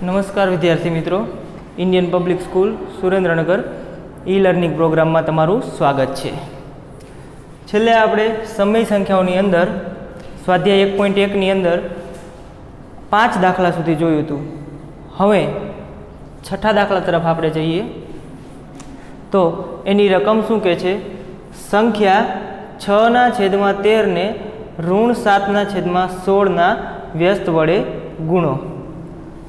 નમસ્કાર વિદ્યાર્થી મિત્રો, Indian public school Surendranagar e learning પ્રોગ્રામમાં તમારું સ્વાગત છે. છેલ્લે આપણે સમય સંખ્યાઓની અંદર સ્વાધ્યાય 1.1ની અંદર 5 દાખલા સુધી જોયું હતું. હવે છઠ્ઠા દાખલા તરફ આપણે જઈએ તો એની રકમ શું કહે છે? સંખ્યા 6/13 ને ઋણ 7/16 વ્યસ્ત વડે ગુણો.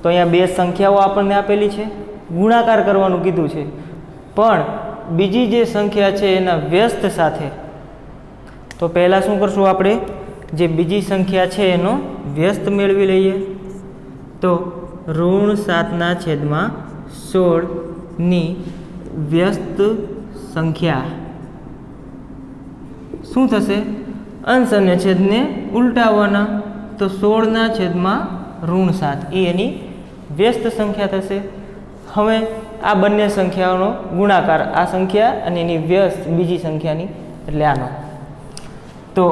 તો અહીંયા બે સંખ્યાઓ આપણને આપેલી છે, ગુણાકાર કરવાનું કીધું છે, પણ બીજી જે સંખ્યા છે એના વ્યસ્ત સાથે. તો પહેલાં શું કરશું? આપણે જે બીજી સંખ્યા છે એનો વ્યસ્ત મેળવી લઈએ. તો ઋણ 7/16ની વ્યસ્ત સંખ્યા શું થશે? અંશ અને છેદને ઉલટાવવાના. તો 16/7 એ એની વ્યસ્ત સંખ્યા થશે. હવે આ બંને સંખ્યાઓનો ગુણાકાર, આ સંખ્યા અને એની વ્યસ્ત બીજી સંખ્યાની, એટલે આનો. તો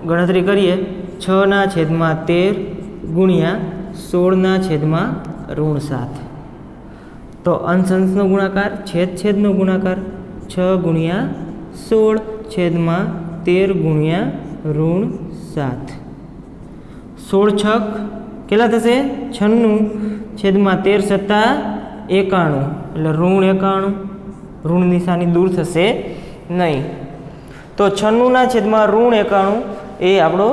ગણતરી કરીએ. 6/13 ગુણ્યા 16/7. તો અંશ અંશનો ગુણાકાર, છેદ છેદનો ગુણાકાર. 6 ગુણ્યા 16/13 ગુણ્યા ઋણ 7. 16 છક કેટલા થશે? 96/13 + 91, એટલે ઋણ 91. ઋણ નિશાની દૂર થશે નહીં. તો 96/91 એ આપણો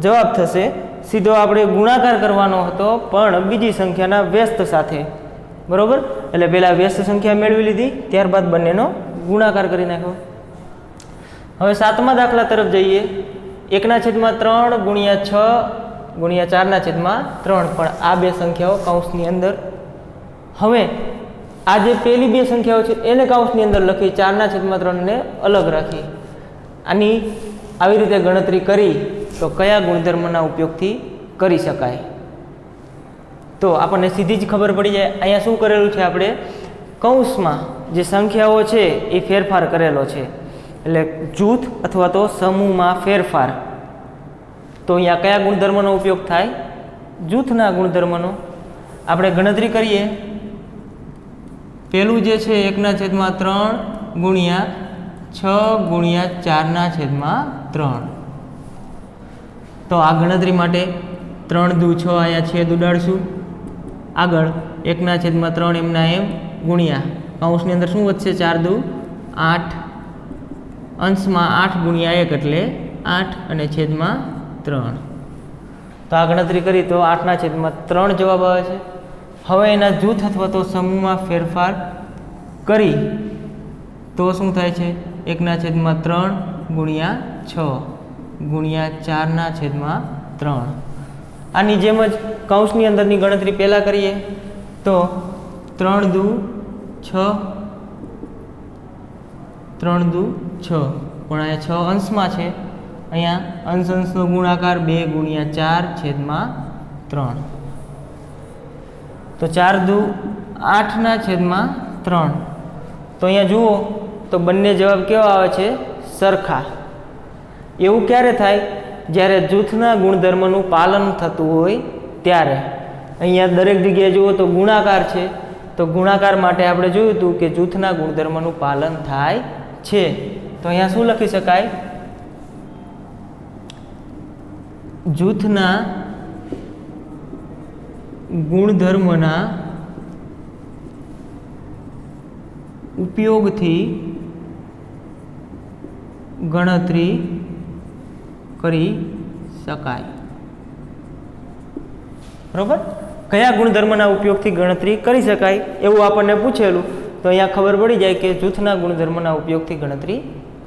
જવાબ થશે. સીધો આપણે ગુણાકાર કરવાનો હતો, પણ બીજી સંખ્યાના વ્યસ્ત સાથે. બરાબર? એટલે પહેલાં વ્યસ્ત સંખ્યા મેળવી લીધી, ત્યારબાદ બંનેનો ગુણાકાર કરી નાખ્યો. હવે 7મા દાખલા તરફ જઈએ. 1/3 ગુણ્યા 6 ગુણ્યા 4/3, પણ આ બે સંખ્યાઓ કૌંસની અંદર. હવે આ જે પહેલી બે સંખ્યાઓ છે એને કૌંસની અંદર લખી, 4/3 ને અલગ રાખી. આની આવી રીતે ગણતરી કરી તો કયા ગુણધર્મના ઉપયોગથી કરી શકાય? તો આપણને સીધી જ ખબર પડી જાય. અહીંયા શું કરેલું છે? આપણે કૌંસમાં જે સંખ્યાઓ છે એ ફેરફાર કરેલો છે, એટલે જૂથ અથવા તો સમૂહમાં ફેરફાર. તો અહીંયા કયા ગુણધર્મનો ઉપયોગ થાય? જૂથના ગુણધર્મનો. આપણે ગણતરી કરીએ. પહેલું જે છે 1/3 ગુણ્યા 6 ગુણ્યા 4/3. તો આ ગણતરી માટે 3 દુ 6 અહીંયા છેદ ઉડાડશું. આગળ 1/3 એમના એમ ગુણ્યા કૌંસની અંદર શું વધશે? 4 દુ 8. અંશમાં 8 ગુણ્યા 1 એટલે 8 અને છેદમાં 3. તો આ ગણતરી કરી તો 8/3 જવાબ આવે છે. હવે એના જૂથ અથવા તો સમૂહમાં ફેરફાર કરી તો શું થાય છે? 1/3 ગુણ્યા 6 ગુણ્યા 4/3. આની જેમ જ કૌંસની અંદરની ગણતરી પહેલાં કરીએ. તો 3 દુ 6, 3 દુ 6, પણ અહીંયા 6 અંશમાં છે. અહીંયા અંશ અંશનો ગુણાકાર 2 ગુણ્યા 4/3. તો 4 દુ 8/3. તો અહીંયા જુઓ તો બંને જવાબ કેવા આવે છે? સરખા. એવું ક્યારે થાય? જ્યારે જૂથના ગુણધર્મનું પાલન થતું હોય ત્યારે. અહીંયા દરેક જગ્યાએ જુઓ તો ગુણાકાર છે, તો ગુણાકાર માટે આપણે જોયું હતું કે જૂથના ગુણધર્મનું પાલન થાય છે. તો અહીંયા શું લખી શકાય? જૂથના ગુણધર્મના ઉપયોગથી ગણતરી કરી શકાય. બરોબર? કયા ગુણધર્મના ઉપયોગથી ગણતરી કરી શકાય એવું આપણને પૂછેલું, તો અહીંયા ખબર પડી જાય કે જૂથના ગુણધર્મના ઉપયોગથી ગણતરી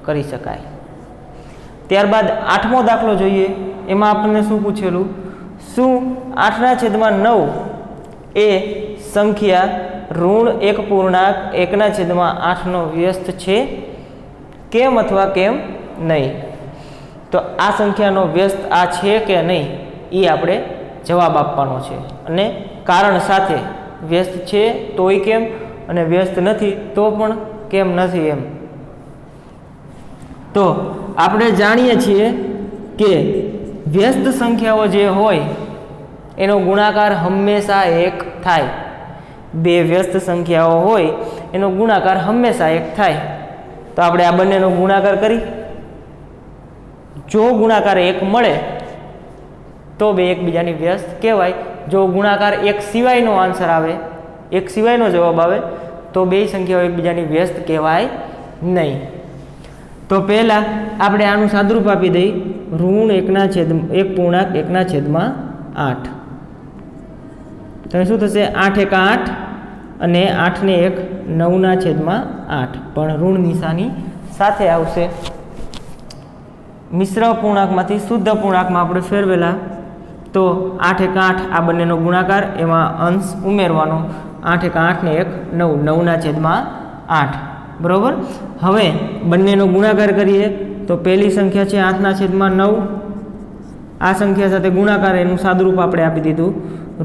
કરી શકાય. ત્યારબાદ 8મો દાખલો જોઈએ. એમાં આપણને શું પૂછેલું? શું 8/9 એ સંખ્યા ઋણ 1.1/8 વ્યસ્ત છે? કેમ અથવા કેમ નહીં? તો આ સંખ્યાનો વ્યસ્ત આ છે કે નહીં એ આપણે જવાબ આપવાનો છે, અને કારણ સાથે. વ્યસ્ત છે તોય કેમ, અને વ્યસ્ત નથી તો પણ કેમ નથી એમ. તો આપણે જાણીએ છીએ કે વ્યસ્ત સંખ્યાઓ જે હોય એનો ગુણાકાર હંમેશા 1 થાય. બે વ્યસ્ત સંખ્યાઓ હોય એનો ગુણાકાર હંમેશા 1 થાય. તો આપણે આ બંનેનો ગુણાકાર કરી, જો ગુણાકાર 1 મળે તો બે એકબીજાની વ્યસ્ત કહેવાય. જો ગુણાકાર 1 સિવાયનો આન્સર આવે, 1 સિવાયનો જવાબ આવે તો બે સંખ્યાઓ એકબીજાની વ્યસ્ત કહેવાય નહીં. તો પહેલાં આપણે આનું સાદુરૂપ આપી દઈ, ઋણ 1/1.8. તો શું થશે? 8 × 8 અને 8 ને 1 9/8, પણ ઋણ નિશાની સાથે આવશે. મિશ્ર પૂર્ણાંકમાંથી શુદ્ધ પૂર્ણાંકમાં આપણે ફેરવેલા તો 8 × 8 આ બંનેનો ગુણાકાર, એમાં અંશ ઉમેરવાનો. 8 × 8 ને 1 9/8. બરાબર. હવે બંનેનો ગુણાકાર કરીએ તો પહેલી સંખ્યા છે 8/9. આ સંખ્યા સાથે ગુણાકાર, એનું સાદુરૂપ આપણે આપી દીધું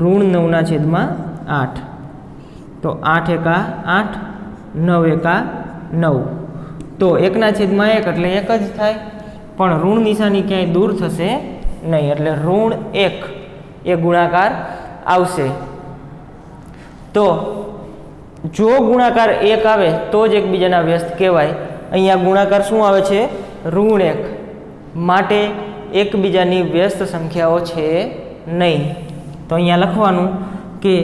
ઋણ 9/8. તો 8 × 8 9 × 9. તો 1/1 એટલે 1 જ થાય, પણ ઋણ નિશાની ક્યાંય દૂર થશે નહીં, એટલે ઋણ 1 એ ગુણાકાર આવશે. તો જો ગુણાકાર 1 આવે તો જ એકબીજાના વ્યસ્ત કહેવાય. અહીંયા ગુણાકાર શું આવે છે? ઋણ 1, માટે એકબીજાની વ્યસ્ત સંખ્યાઓ છે નહીં. તો અહીંયા લખવાનું કે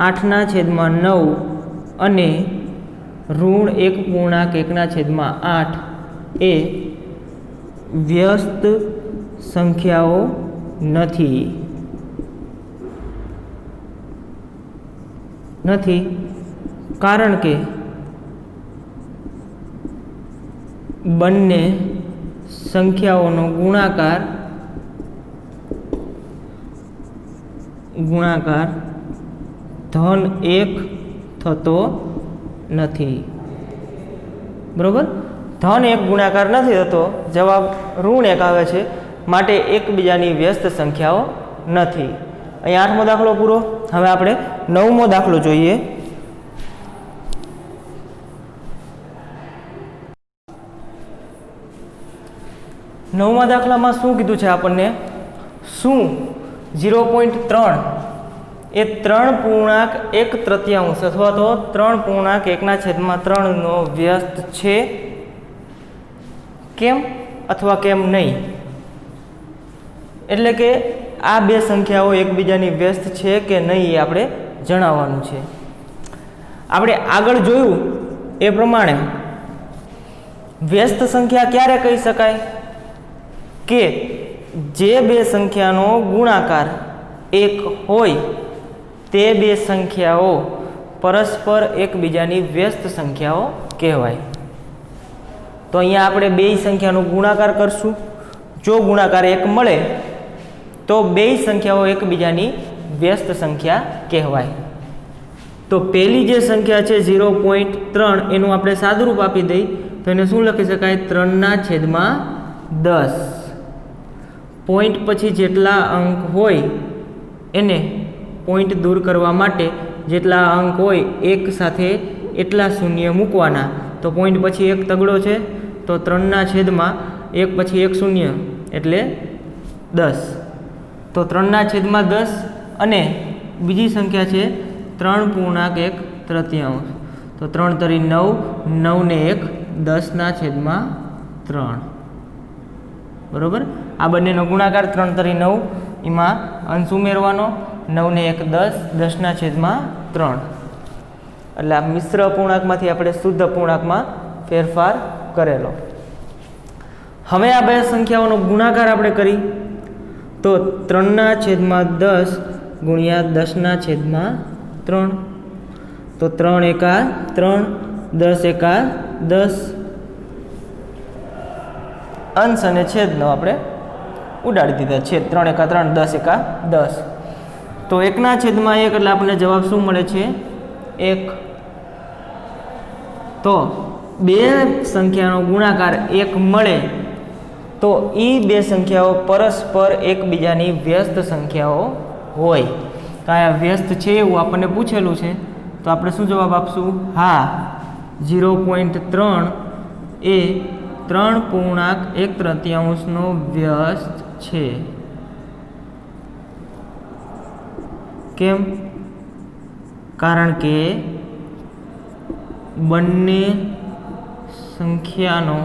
8/9 અને ઋણ 1.1/8 એ વ્યસ્ત સંખ્યાઓ નથી. કારણ કે બંને સંખ્યાઓનો ગુણાકાર ધન 1 થતો નથી. બરોબર. ધન 1 ગુણાકાર નથી થતો, જવાબ ઋણ 1 આવે છે, માટે એકબીજાની વ્યસ્ત સંખ્યાઓ નથી. અહીંયા 8મો દાખલો પૂરો. હવે આપણે 9મો દાખલો જોઈએ. 9મા દાખલામાં શું કીધું છે આપણને? શું 0.3 એ 3.1/3 અથવા તો 3.1/3 નો વ્યસ્ત છે? કેમ અથવા કેમ નહીં? એટલે કે આ બે સંખ્યાઓ એકબીજાની વ્યસ્ત છે કે નહીં એ આપણે જણાવવાનું છે. આપણે આગળ જોયું એ પ્રમાણે વ્યસ્ત સંખ્યા ક્યારે કહી શકાય? કે જે બે સંખ્યાનો ગુણાકાર 1 હોય તે બે સંખ્યાઓ પરસ્પર એકબીજાની વ્યસ્ત સંખ્યાઓ કહેવાય. તો અહીંયા આપણે બે સંખ્યાનો ગુણાકાર કરશું. જો ગુણાકાર 1 મળે તો બે સંખ્યાઓ એકબીજાની વ્યસ્ત સંખ્યા કહેવાય. તો પહેલી જે સંખ્યા છે 0.3 એનું આપણે સાદુરૂપ આપી દઈ તો એને શું લખી શકાય? 3/10. પોઈન્ટ પછી જેટલા અંક હોય એને પોઈન્ટ દૂર કરવા માટે જેટલા અંક હોય એક સાથે એટલા શૂન્ય મૂકવાના. તો પોઈન્ટ પછી એક તગડો છે તો 3/1 પછી એક શૂન્ય એટલે 10. તો 3/10 અને બીજી સંખ્યા છે 3.1/3. તો 3 તરી 9, 9 ને 1 10/3. બરોબર. આ બંનેનો ગુણાકાર 3 તરી 9, એમાં અંશ ઉમેરવાનો. 9 ને 1 10, 10/3. એટલે આ મિશ્ર પૂર્ણાંકમાંથી આપણે શુદ્ધ પૂર્ણાંકમાં ફેરફાર કરેલો. હવે આ બે સંખ્યાઓનો ગુણાકાર આપણે કરી તો 3/10 ગુણ્યા 10/3. તો 3 × 3, 10 × 10. અંશ અને છેદનો આપણે ઉડાડી દીધા. છેદ 3 × 3, 10 × 10. તો 1/1 એટલે આપણને જવાબ શું મળે છે? 1. તો બે સંખ્યાનો ગુણાકાર 1 મળે તો એ બે સંખ્યાઓ પરસ્પર એકબીજાની વ્યસ્ત સંખ્યાઓ હોય. તો આ વ્યસ્ત છે એવું આપણને પૂછેલું છે તો આપણે શું જવાબ આપશું? હા, 0.3 એ 3.1/3 નો વ્યસ્ત છે. કેમ? કારણ કે બંને સંખ્યાનો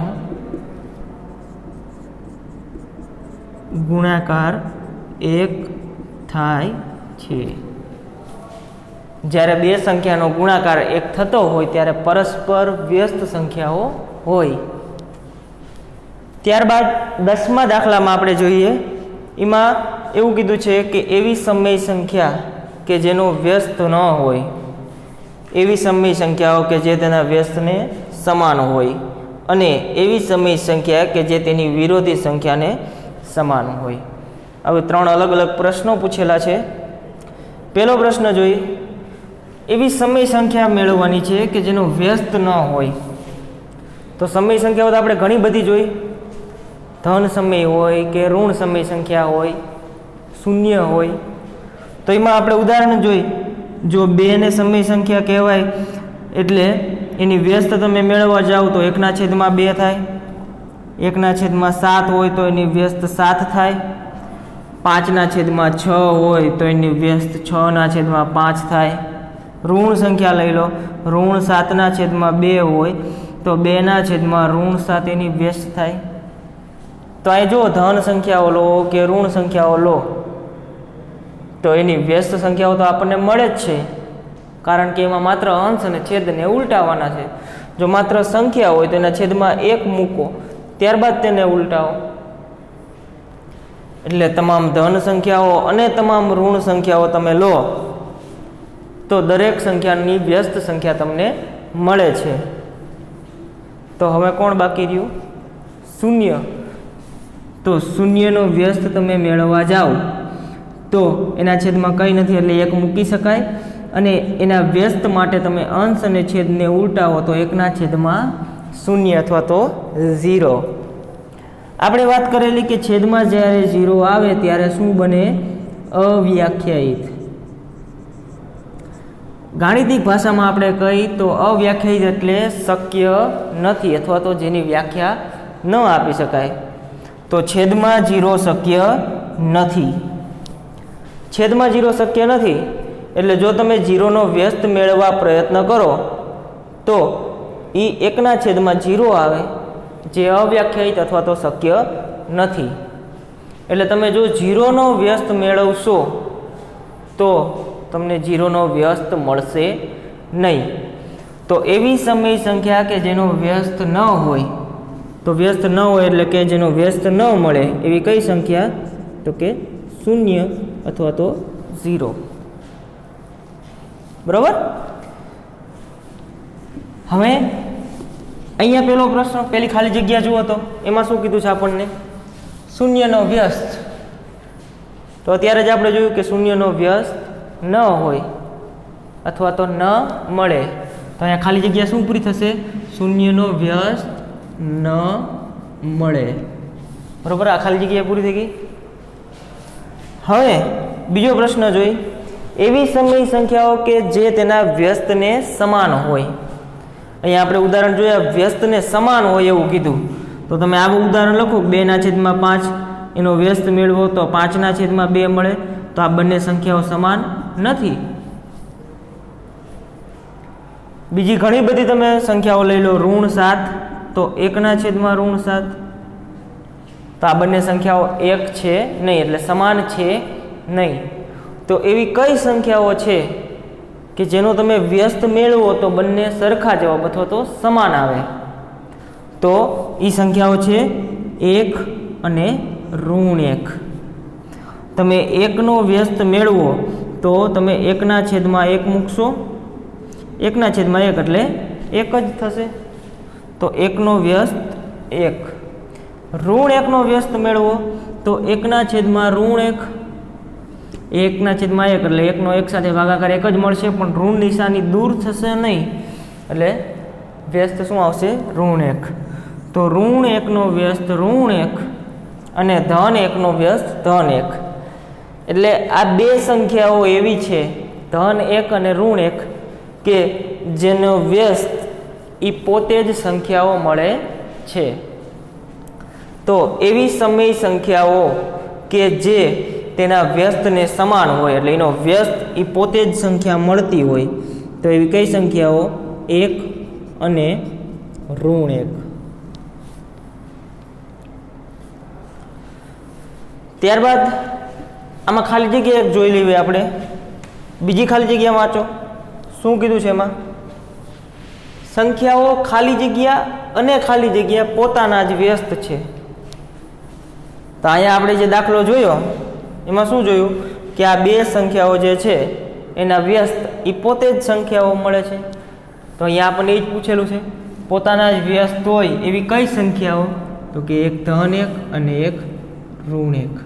ગુણાકાર 1 થાય છે. જ્યારે બે સંખ્યાનો ગુણાકાર 1 થતો હોય ત્યારે પરસ્પર વ્યસ્ત સંખ્યાઓ હોય. ત્યારબાદ 10મા દાખલામાં આપણે જોઈએ, એમાં એવું કીધું છે કે એવી સમય સંખ્યા કે જેનો વ્યસ્ત ન હોય, એવી સમય સંખ્યાઓ કે જે તેના વ્યસ્તને સમાન હોય, અને એવી સમય સંખ્યા કે જે તેની વિરોધી સંખ્યાને સમાન હોય. હવે 3 અલગ અલગ પ્રશ્નો પૂછેલા છે. પહેલો પ્રશ્ન જોઈએ, એવી સમય સંખ્યા મેળવવાની છે કે જેનો વ્યસ્ત ન હોય. તો સમય સંખ્યાઓ તો આપણે ઘણી બધી જોઈ, ધન સમય હોય કે ઋણ સમય સંખ્યા હોય, શૂન્ય હોય. તો એમાં આપણે ઉદાહરણ જોઈ, જો 2 ને સમય સંખ્યા કહેવાય એટલે એની વ્યસ્ત તમે મેળવવા જાઓ તો 1/2 થાય, 1/7 હોય તો એની વ્યસ્ત 7 થાય, 5/6 હોય તો એની વ્યસ્ત 6/5 થાય. ઋણ સંખ્યા લઈ લો, ઋણ 7/2 હોય તો 2/7 એની વ્યસ્ત થાય. તો અહીં જો ધન સંખ્યાઓ લો કે ઋણ સંખ્યાઓ લો તો એની વ્યસ્ત સંખ્યાઓ તો આપણને મળે જ છે, કારણ કે એમાં માત્ર અંશ અને છેદને ઉલટાવવાના છે. જો માત્ર સંખ્યા હોય તો એના છેદમાં 1 મૂકો, ત્યારબાદ તેને ઉલટાવો. એટલે તમામ ધન સંખ્યાઓ અને તમામ ઋણ સંખ્યાઓ તમે લો તો દરેક સંખ્યાની વ્યસ્ત સંખ્યા તમને મળે છે. તો હવે કોણ બાકી રહ્યું? શૂન્ય. તો શૂન્યનો વ્યસ્ત તમે મેળવવા જાઓ તો એના છેદમાં કંઈ નથી એટલે 1 મૂકી શકાય, અને એના વ્યસ્ત માટે તમે અંશ અને છેદને ઉલટાવો તો 1/0 અથવા તો 0. આપણે વાત કરેલી કે છેદમાં જ્યારે 0 આવે ત્યારે શું બને? અવ્યાખ્યાયિત. ગાણિતિક ભાષામાં આપણે કહી તો અવ્યાખ્યાયિત એટલે શક્ય નથી અથવા તો જેની વ્યાખ્યા ન આપી શકાય. તો છેદમાં 0 શક્ય નથી. છેદમાં 0 શક્ય નથી એટલે જો તમે 0નો વ્યસ્ત મેળવવા પ્રયત્ન કરો તો એ 1/0 આવે, જે અવ્યાખ્યાયિત અથવા તો શક્ય નથી. એટલે તમે જો 0નો વ્યસ્ત મેળવશો તો તમને 0નો વ્યસ્ત મળશે નહીં. તો એવી સમય સંખ્યા કે જેનો વ્યસ્ત ન હોય, તો વ્યસ્ત ન હોય એટલે કે જેનો વ્યસ્ત ન મળે એવી કઈ સંખ્યા? તો કે 0 અથવા તો 0. બરાબર? હવે અહીંયા પેલો પ્રશ્ન, પેલી ખાલી જગ્યા જુઓ તો એમાં શું કીધું છે આપણને? શૂન્યનો વ્યસ્ત. તો અત્યારે જ આપણે જોયું કે શૂન્યનો વ્યસ્ત ન હોય અથવા તો ન મળે. તો અહીંયા ખાલી જગ્યા શું પૂરી થશે? શૂન્યનો વ્યસ્ત ન મળે. બરાબર? આ ખાલી જગ્યા પૂરી થઈ ગઈ. હવે બીજો પ્રશ્ન જોઈ, એવી સમય સંખ્યાઓ કે જે તેના વ્યસ્તને સમાન હોય. અહીંયા આપણે ઉદાહરણ જોયા, વ્યસ્તને સમાન હોય એવું કીધું. તો તમે આવું ઉદાહરણ લખો, 2/5 એનો વ્યસ્ત મેળવો તો 5/2 મળે. તો આ બંને સંખ્યાઓ સમાન નથી. બીજી ઘણી બધી તમે સંખ્યાઓ લઈ લો, ઋણ 7 તો 1/7. તો આ બંને સંખ્યાઓ એક છે નહીં એટલે સમાન છે નહીં. તો એવી કઈ સંખ્યાઓ છે કે જેનો તમે વ્યસ્ત મેળવો તો બંને સરખા જવાબ અથવા તો સમાન આવે? તો એ સંખ્યાઓ છે 1 અને ઋણ 1. તમે 1નો વ્યસ્ત મેળવો તો તમે 1/1 મૂકશો, 1/1 એટલે 1 જ થશે. તો 1નો વ્યસ્ત 1. ઋણ 1નો વ્યસ્ત મેળવો તો 1/1 1/1 એટલે 1નો 1 સાથે ભાગાકાર 1 જ મળશે, પણ ઋણ નિશાની દૂર થશે નહીં એટલે વ્યસ્ત શું આવશે? ઋણ 1. તો ઋણ 1નો વ્યસ્ત ઋણ 1 અને ધન 1નો વ્યસ્ત ધન 1. એટલે આ બે સંખ્યાઓ એવી છે, ધન 1 અને ઋણ 1, કે જેનો વ્યસ્ત એ પોતે જ સંખ્યાઓ મળે છે. તો એવી સમય સંખ્યાઓ કે જે તેના વ્યસ્તને સમાન હોય, એટલે એનો વ્યસ્ત એ પોતે જ સંખ્યા મળતી હોય, તો એવી કઈ સંખ્યાઓ? 1 અને -1. ત્યારબાદ આમાં ખાલી જગ્યા એક જોઈ લેવી આપણે. બીજી ખાલી જગ્યા વાંચો. શું કીધું છે એમાં? સંખ્યાઓ ખાલી જગ્યા અને ખાલી જગ્યા પોતાના જ વ્યસ્ત છે. તો અહીંયા આપણે જે દાખલો જોયો એમાં શું જોયું કે આ બે સંખ્યાઓ જે છે એના વ્યસ્ત એ પોતે જ સંખ્યાઓ મળે છે. તો અહીંયા આપણને એ જ પૂછેલું છે, પોતાના જ વ્યસ્ત હોય એવી કઈ સંખ્યાઓ? તો કે એક ધન 1 અને એક ઋણ 1.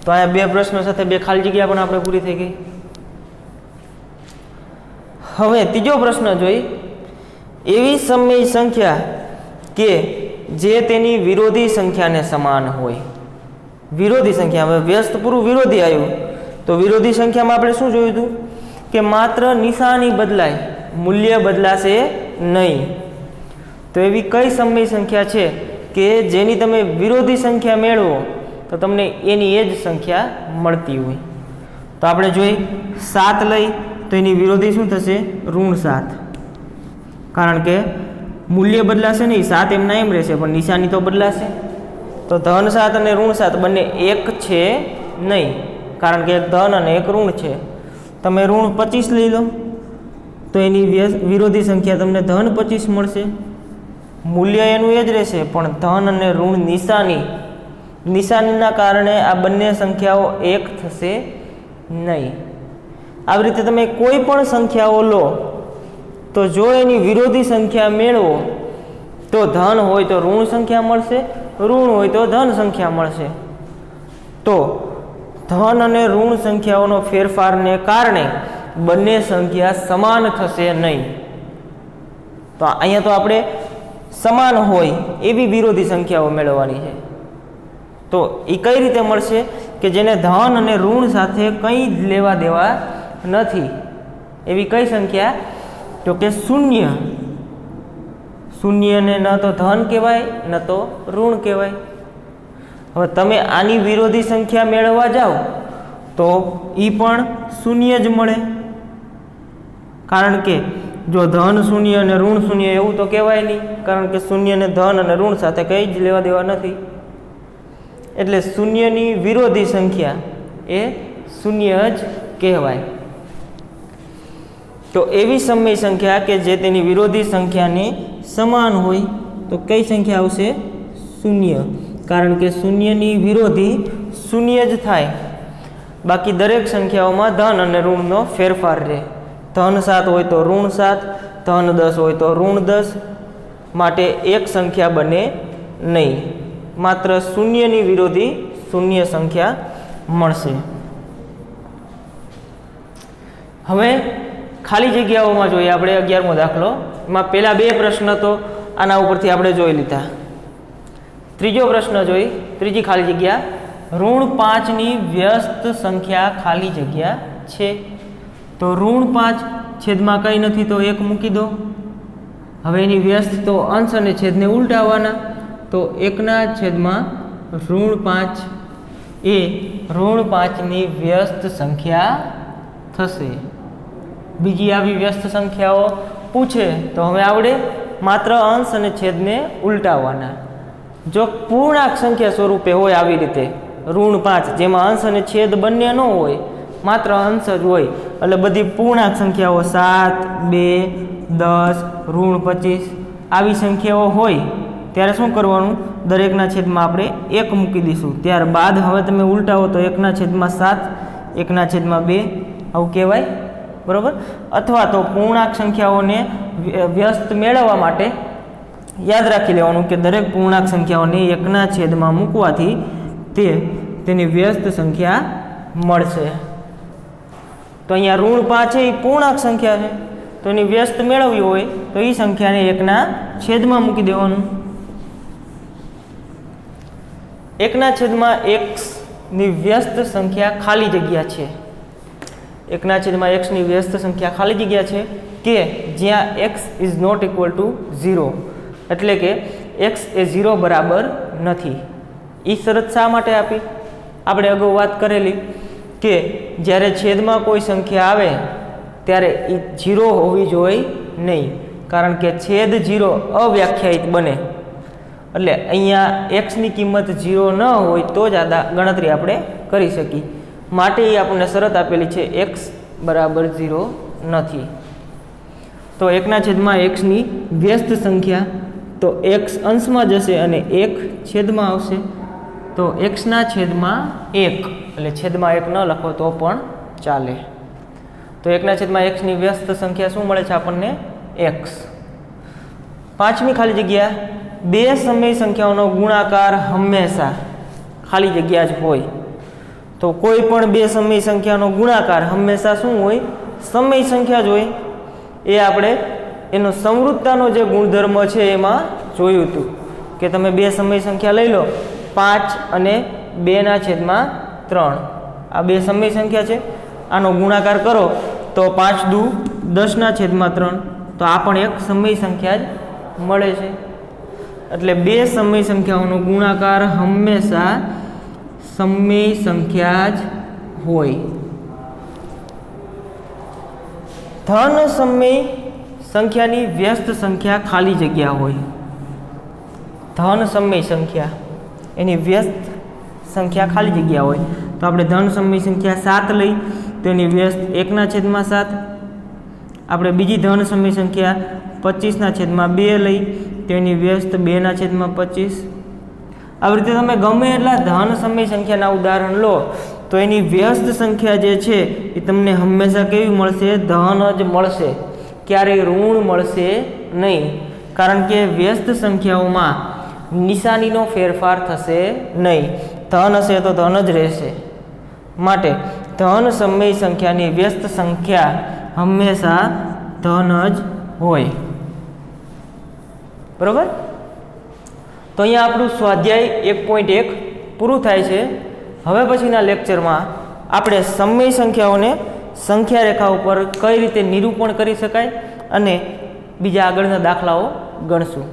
તો અહીંયા બે પ્રશ્નો સાથે બે ખાલી જગ્યા પણ આપણે પૂરી થઈ ગઈ. હવે ત્રીજો પ્રશ્ન જોઈ. એવી સમય સંખ્યા કે જે તેની વિરોધી સંખ્યાને સમાન હોય. વિરોધી સંખ્યા, હવે વ્યસ્ત પૂરું વિરોધી આવ્યું, તો વિરોધી સંખ્યામાં આપણે શું જોયું હતું કે માત્ર નિશાની બદલાય, મૂલ્ય બદલાશે નહીં. તો એવી કઈ સમય સંખ્યા છે કે જેની તમે વિરોધી સંખ્યા મેળવો તો તમને એની એ જ સંખ્યા મળતી હોય? તો આપણે જોઈ 7 લઈ તો એની વિરોધી શું થશે? ઋણ 7. કારણ કે મૂલ્ય બદલાશે નહીં, 7 એમના એમ રહેશે પણ નિશાની તો બદલાશે. તો ધન 7 અને ઋણ 7 બંને એક છે નહીં, કારણ કે એક ધન અને એક ઋણ છે. તમે ઋણ 25 લઈ લો તો એની વિરોધી સંખ્યા તમને ધન 25 મળશે. મૂલ્ય એનું એ જ રહેશે પણ ધન અને ઋણ નિશાનીના કારણે આ બંને સંખ્યાઓ એક થશે નહીં. આવી રીતે તમે કોઈ પણ સંખ્યાઓ લો તો જો એની વિરોધી સંખ્યા મેળવો તો ધન હોય તો ઋણ સંખ્યા મળશે, ઋણ હોય તો ધન સંખ્યા મળશે. તો ધન અને ઋણ સંખ્યાઓનો ફેરફારને કારણે બંને સંખ્યા સમાન થશે નહીં. તો અહીંયા તો આપણે સમાન હોય એવી વિરોધી સંખ્યાઓ મેળવવાની છે. તો એ કઈ રીતે મળશે કે જેને ધન અને ઋણ સાથે કંઈ જ લેવા દેવા નથી? એવી કઈ સંખ્યા? તો કે શૂન્ય. શૂન્યને ન તો ધન કહેવાય ન તો ઋણ કહેવાય. હવે તમે આની વિરોધી સંખ્યા મેળવવા જાઓ તો એ પણ શૂન્ય જ મળે, કારણ કે જો ધન શૂન્ય અને ઋણ શૂન્ય એવું તો કહેવાય નહીં, કારણ કે શૂન્યને ધન અને ઋણ સાથે કંઈ જ લેવા દેવા નથી. એટલે શૂન્યની વિરોધી સંખ્યા એ શૂન્ય જ કહેવાય. તો એવી સમય સંખ્યા કે જે તેની વિરોધી સંખ્યાને સમાન હોય તો કઈ સંખ્યા આવશે? શૂન્ય. કારણ કે શૂન્યની વિરોધી શૂન્ય જ થાય. બાકી દરેક સંખ્યાઓમાં ધન અને ઋણનો ફેરફાર રહે. ધન 7 હોય તો ઋણ 7, ધન 10 હોય તો ઋણ 10. માટે એક સંખ્યા બને નહીં, માત્ર શૂન્યની વિરોધી શૂન્ય સંખ્યા મળશે. હવે ખાલી જગ્યાઓમાં જોઈએ આપણે 11મો દાખલો. એમાં પહેલા બે પ્રશ્ન તો આના ઉપરથી આપણે જોઈ લીધા. ત્રીજો પ્રશ્ન જોઈ, ત્રીજી ખાલી જગ્યા. ઋણ 5ની વ્યસ્ત સંખ્યા ખાલી જગ્યા છે. તો ઋણ 5 છેદમાં કંઈ નથી તો 1 મૂકી દો. હવે એની વ્યસ્ત તો અંશ અને છેદને ઉલટાવવાના, તો 1/ઋણ 5 એ ઋણ 5ની વ્યસ્ત સંખ્યા થશે. બીજી આવી વ્યસ્ત સંખ્યાઓ પૂછે તો હવે આવડે, માત્ર અંશ અને છેદને ઉલટાવવાના. જો પૂર્ણાંક સંખ્યા સ્વરૂપે હોય આવી રીતે ઋણ 5 જેમાં અંશ અને છેદ બંને ન હોય, માત્ર અંશ જ હોય, એટલે બધી પૂર્ણાંક સંખ્યાઓ 7, 2, 10, ઋણ 25 આવી સંખ્યાઓ હોય ત્યારે શું કરવાનું? દરેકના છેદમાં આપણે 1 મૂકી દઈશું. ત્યારબાદ હવે તમે ઉલટાવો તો 1/7, 1/2 આવું કહેવાય, બરાબર? અથવા તો પૂર્ણાંક સંખ્યાઓને વ્યસ્ત મેળવવા માટે યાદ રાખી લેવાનું કે દરેક પૂર્ણાંક સંખ્યાઓને 1/છેદમાં મૂકવાથી તેની વ્યસ્ત સંખ્યા મળશે. તો અહીંયા ઋણ 5 છે એ પૂર્ણાંક સંખ્યા છે, તો એની વ્યસ્ત મેળવવી હોય તો એ સંખ્યાને 1/છેદમાં મૂકી દેવાનું. 1/xની વ્યસ્ત સંખ્યા ખાલી જગ્યા છે. 1/xની વ્યસ્ત સંખ્યા ખાલી જગ્યા છે કે જ્યાં x is not equal to 0, એટલે કે x એ 0 બરાબર નથી. એ શરત શા માટે આપી? આપણે અગાઉ વાત કરેલી કે જ્યારે છેદમાં કોઈ સંખ્યા આવે ત્યારે એ 0 હોવી જોઈએ નહીં, કારણ કે છેદ 0 અવ્યાખ્યાયિત બને. એટલે અહીંયા એક્સની કિંમત 0 ન હોય તો જ આ ગણતરી આપણે કરી શકીએ. માટે એ આપણને શરત આપેલી છે એક્સ બરાબર 0 નથી. તો 1/x ની વ્યસ્ત સંખ્યા, તો x અંશમાં જશે અને 1 છેદમાં આવશે. તો x/1 એટલે છેદમાં 1 ન લખો તો પણ ચાલે. તો 1/x ની વ્યસ્ત સંખ્યા શું મળે છે આપણને? x. 5મી ખાલી જગ્યા, બે સમય સંખ્યાઓનો ગુણાકાર હંમેશા ખાલી જગ્યા જ હોય. તો કોઈ પણ બે સમય સંખ્યાનો ગુણાકાર હંમેશા શું હોય? સમય સંખ્યા જ હોય. એ આપણે એનો સંવૃત્તાનો જે ગુણધર્મ છે એમાં જોયું હતું કે તમે બે સમય સંખ્યા લઈ લો, 5 અને 2/3. આ બે સમય સંખ્યા છે, આનો ગુણાકાર કરો તો 5 દુ 10/3. તો આ પણ એક સમય સંખ્યા જ મળે છે. એટલે બે સમય સંખ્યાઓનો ગુણાકાર હંમેશા સમય સંખ્યા જ હોય. ધન સમય સંખ્યાની વ્યસ્ત સંખ્યા ખાલી જગ્યા હોય. ધન સમય સંખ્યા એની વ્યસ્ત સંખ્યા ખાલી જગ્યા હોય. તો આપણે ધન સમય સંખ્યા 7 લઈ તો એની વ્યસ્ત 1/7. આપણે બીજી ધન સમય સંખ્યા 25/2 લઈ તો એની વ્યસ્ત 2/25. આવી રીતે તમે ગમે એટલા ધન સમય સંખ્યાના ઉદાહરણ લો તો એની વ્યસ્ત સંખ્યા જે છે એ તમને હંમેશા કેવી મળશે? ધન જ મળશે, ક્યારેય ઋણ મળશે નહીં. કારણ કે વ્યસ્ત સંખ્યાઓમાં નિશાનીનો ફેરફાર થશે નહીં. ધન હશે તો ધન જ રહેશે. માટે ધન સમય સંખ્યાની વ્યસ્ત સંખ્યા હંમેશા ધન જ હોય. બરાબર? તો અહીંયા આપણું સ્વાધ્યાય 1.1 પૂરું થાય છે. હવે પછીના લેક્ચરમાં આપણે સમય સંખ્યાઓને સંખ્યા રેખા ઉપર કઈ રીતે નિરૂપણ કરી શકાય અને બીજા આગળના દાખલાઓ ગણશું.